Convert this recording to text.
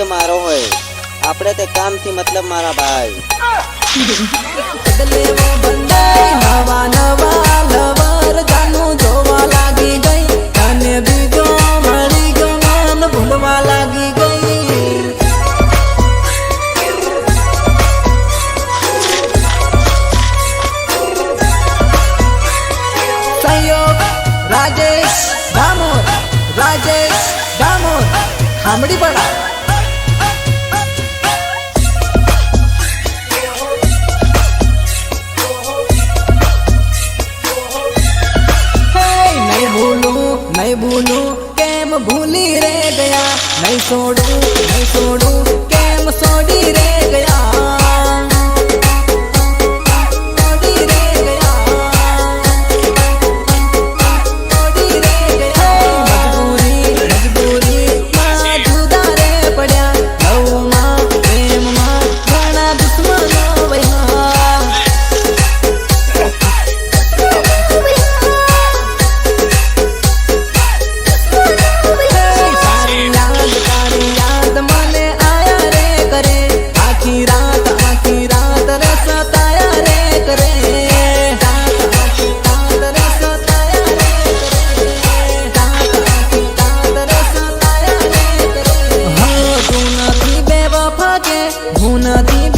જે મારો હોય આપણે તે કામથી મતલબ મારા ભાઈ બદલેવો બંધાઈ નવા નવા લવર જાનું જોવા લાગી ગઈ અને બીજો મળી ગયો મન ભૂલવા લાગી ગઈ સહયોગ રાજેશ ડામોર ખામડી પડા नहीं भूलूं केम भूली रे गया नहीं छोड़ूं केम सोड़ी रे गया मजबूरी मां जुदा रे पड़ा लव मां प्रेम मां घना दुश्मनो वया હું નથી